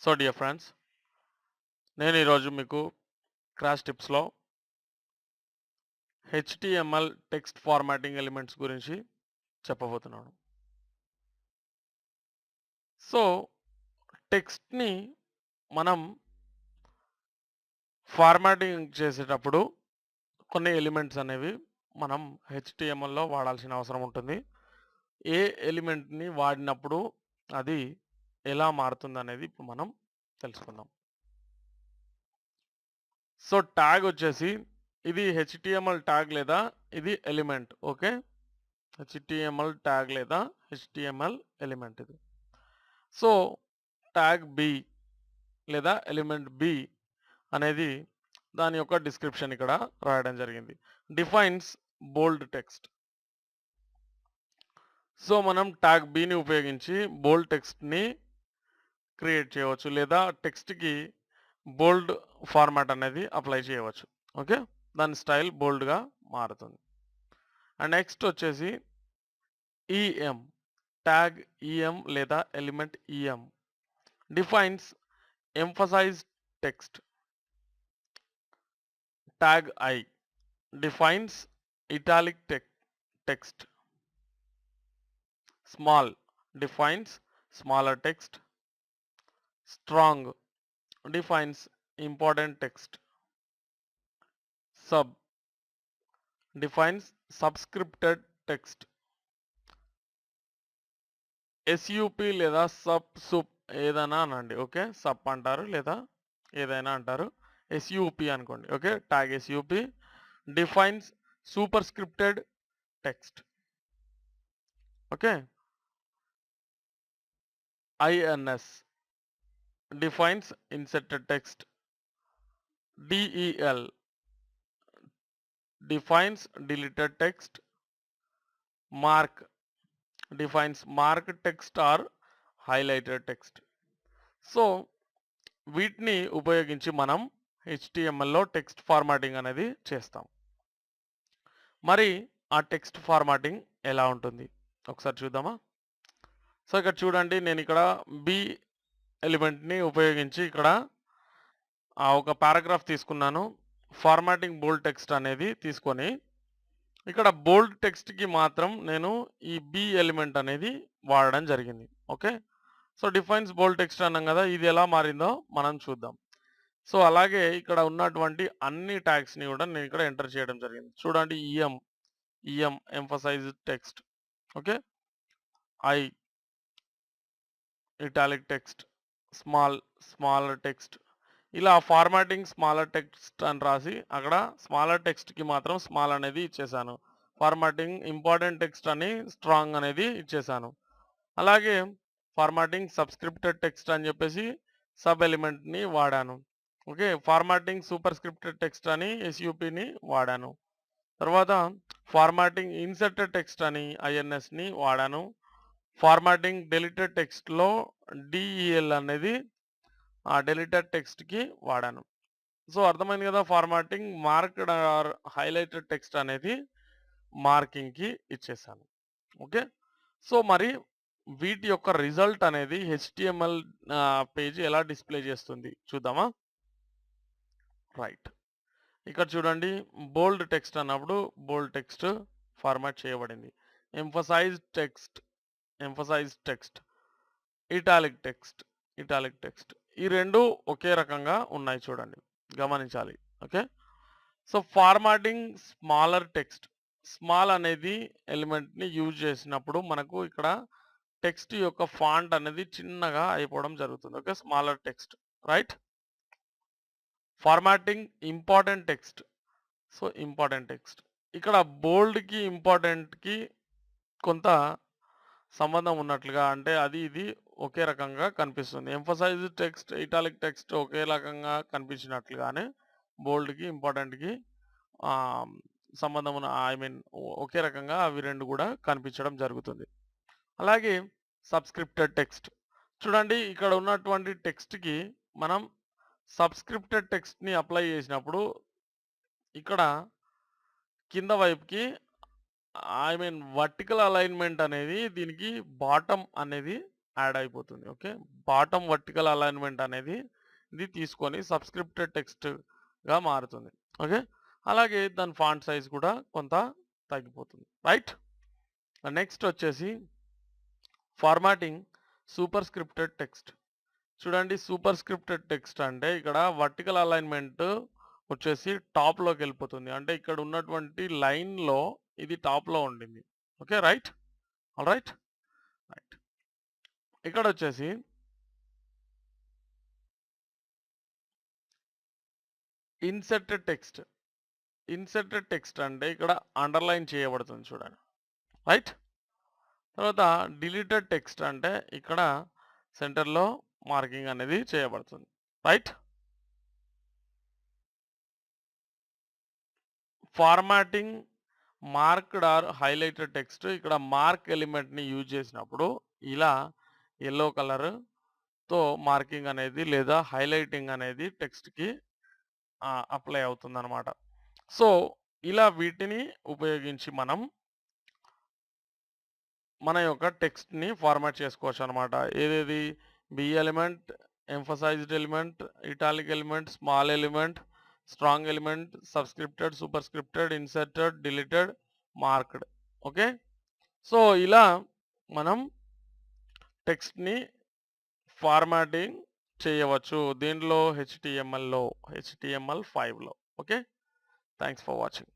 So dear friends, నేను ఈరోజు మీకు క్రాష్ టిప్స్లో హెచ్టిఎంఎల్ టెక్స్ట్ ఫార్మాటింగ్ ఎలిమెంట్స్ గురించి చెప్పబోతున్నాను. సో టెక్స్ట్ని మనం ఫార్మాటింగ్ చేసేటప్పుడు కొన్ని ఎలిమెంట్స్ అనేవి మనం హెచ్టిఎంఎల్లో వాడాల్సిన అవసరం ఉంటుంది. ఏ ఎలిమెంట్ని వాడినప్పుడు అది ఎలా మారుతుంది అనేది ఇప్పుడు మనం తెలుసుకుందాం. సో ట్యాగ్ వచ్చేసి ఇది హెచ్టిఎంఎల్ ట్యాగ్ లేదా ఇది ఎలిమెంట్. ఓకే, హెచ్టిఎంఎల్ ట్యాగ్ లేదా హెచ్టిఎంఎల్ ఎలిమెంట్ ఇది. సో ట్యాగ్ బి లేదా ఎలిమెంట్ బి అనేది దాని యొక్క డిస్క్రిప్షన్ ఇక్కడ రాయడం జరిగింది. Defines bold text. సో మనం ట్యాగ్ బిని ఉపయోగించి బోల్డ్ టెక్స్ట్ని క్రియేట్ చేయవచ్చు లేదా టెక్స్ట్కి బోల్డ్ ఫార్మాట్ అనేది అప్లై చేయవచ్చు. ఓకే, దాని స్టైల్ బోల్డ్గా మారుతుంది. అండ్ నెక్స్ట్ వచ్చేసి ఈఎం, ట్యాగ్ ఈఎం లేదా element EM defines emphasise text. Tag I defines italic text. Small defines smaller text. Strong defines important text. Sub defines subscripted text. SUP లేదా sup ఏదైనా అనండి. Okay, sub అంటారు లేదా ఏదైనా అంటారు. SUP అనుకోండి. Okay, tag SUP defines super scripted text. Okay, INS defines inserted text. DEL defines deleted text. Mark defines marked text or highlighted text. So వీటిని ఉపయోగించి మనం హెచ్టిఎంఎల్లో టెక్స్ట్ ఫార్మాటింగ్ అనేది చేస్తాం. మరి ఆ టెక్స్ట్ ఫార్మాటింగ్ ఎలా ఉంటుంది ఒకసారి చూద్దామా. సో ఇక్కడ చూడండి, నేను ఇక్కడ బి ఎలిమెంట్ని ఉపయోగించి ఇక్కడ ఒక పారాగ్రాఫ్ తీసుకున్నాను. ఫార్మాటింగ్ బోల్డ్ టెక్స్ట్ అనేది తీసుకొని ఇక్కడ బోల్డ్ టెక్స్ట్కి మాత్రం నేను ఈ బి ఎలిమెంట్ అనేది వాడడం జరిగింది. Okay, so defines bold text అన్నాం కదా, ఇది ఎలా మారిందో మనం చూద్దాం. సో అలాగే ఇక్కడ ఉన్నటువంటి అన్ని ట్యాగ్స్ని కూడా నేను ఇక్కడ ఎంటర్ చేయడం జరిగింది. చూడండి, EM emphasise text. Okay, I italic text, smaller text. ఇలా ఫార్మాటింగ్ స్మాలర్ టెక్స్ట్ అని రాసి అక్కడ స్మాలర్ టెక్స్ట్కి మాత్రం స్మాల్ అనేది ఇచ్చేసాను. ఫార్మాటింగ్ ఇంపార్టెంట్ టెక్స్ట్ అని స్ట్రాంగ్ అనేది ఇచ్చేసాను. అలాగే ఫార్మాటింగ్ సబ్స్క్రిప్టెడ్ టెక్స్ట్ అని చెప్పేసి సబ్ ఎలిమెంట్ని వాడాను. Okay, formatting super scripted text అని SUPని వాడాను. తర్వాత ఫార్మాటింగ్ ఇన్సర్టెడ్ టెక్స్ట్ అని INSని వాడాను. ఫార్మాటింగ్ డెలిటెడ్ టెక్స్ట్లో DEL అనేది ఆ డెలిటెడ్ టెక్స్ట్కి వాడాను. సో అర్థమైంది కదా, formatting marked or highlighted text అనేది మార్కింగ్కి ఇచ్చేసాను. ఓకే, సో మరి వీటి యొక్క రిజల్ట్ అనేది HTML పేజీ ఎలా డిస్ప్లే చేస్తుంది చూద్దామా. రైట్, ఇక్కడ చూడండి, బోల్డ్ టెక్స్ట్ అన్నప్పుడు బోల్డ్ టెక్స్ట్ ఫార్మాట్ చేయబడింది. ఎంఫసైజ్ టెక్స్ట్, ఇటాలిక్ టెక్స్ట్ ఈ రెండు ఒకే రకంగా ఉన్నాయి, చూడండి, గమనించాలి. Okay, so formatting smaller text, small అనేది ఎలిమెంట్ని యూజ్ చేసినప్పుడు మనకు ఇక్కడ టెక్స్ట్ యొక్క ఫాంట్ అనేది చిన్నగా అయిపోవడం జరుగుతుంది. Okay, smaller text. Right, formatting important text. So important text ఇక్కడ బోల్డ్కి ఇంపార్టెంట్కి కొంత సంబంధం ఉన్నట్లుగా, అంటే అది ఇది ఒకే రకంగా కనిపిస్తుంది. ఎంఫసైజ్ టెక్స్ట్, ఇటాలిక్ టెక్స్ట్ ఒకే రకంగా కనిపించినట్లుగానే బోల్డ్కి ఇంపార్టెంట్కి సంబంధం ఉన్న ఒకే రకంగా అవి రెండు కూడా కనిపించడం జరుగుతుంది. అలాగే సబ్స్క్రిప్టెడ్ టెక్స్ట్, చూడండి, ఇక్కడ ఉన్నటువంటి టెక్స్ట్కి మనం సబ్స్క్రిప్టెడ్ టెక్స్ట్ని అప్లై చేసినప్పుడు ఇక్కడ కింద వైపుకి వర్టికల్ అలైన్మెంట్ అనేది దీనికి బాటమ్ అనేది యాడ్ అయిపోతుంది. ఓకే. బాటమ్ వర్టికల్ అలైన్మెంట్ అనేది ఇది తీసుకొని సబ్స్క్రిప్టెడ్ టెక్స్ట్‌గా మారుతుంది. ఓకే. అలాగే దాని ఫాంట్ సైజ్ కూడా కొంత తగ్గిపోతుంది. రైట్. నెక్స్ట్ వచ్చేసి ఫార్మాటింగ్ సూపర్ స్క్రిప్టెడ్ టెక్స్ట్. చూడండి, సూపర్ స్క్రిప్టెడ్ టెక్స్ట్ అంటే ఇక్కడ వర్టికల్ అలైన్మెంట్ వచ్చేసి టాప్‌లోకి వెళ్ళిపోతుంది. అంటే ఇక్కడ ఉన్నటువంటి లైన్‌లో ఇది టాప్‌లో ఉండింది. ఓకే. రైట్. ఆల్‌రైట్. రైట్. ఇక్కడ వచ్చేసి ఇన్సర్టెడ్ టెక్స్ట్. ఇన్సర్టెడ్ టెక్స్ట్ అంటే ఇక్కడ అండర్‌లైన్ చేయబడుతుంది చూడండి. రైట్. తర్వాత డిలీటెడ్ టెక్స్ట్ అంటే ఇక్కడ సెంటర్‌లో మార్కింగ్ అనేది చేయబడుతుంది. Right. Formatting marked or highlighted text. ఇక్కడ మార్క్ ఎలిమెంట్‌ని యూజ్ చేసినప్పుడు ఇలా యెల్లో కలర్‌తో మార్కింగ్ అనేది లేదా హైలైటింగ్ అనేది టెక్స్ట్‌కి అప్లై అవుతుందన్నమాట. సో, ఇలా వీటిని ఉపయోగించి మనం మన యొక్క టెక్స్ట్‌ని ఫార్మాట్ చేసుకోవచ్చనమాట. ఏదేది B element, emphasised element, italic element, small element, strong element, subscripted, superscripted, inserted, deleted, marked. Okay. So, ఇలా మనం టెక్స్ట్‌ని ఫార్మాటింగ్ చేయవచ్చు. దీంట్లో హెచ్‌టీఎంఎల్ 5లో. ఓకే. Thanks for watching.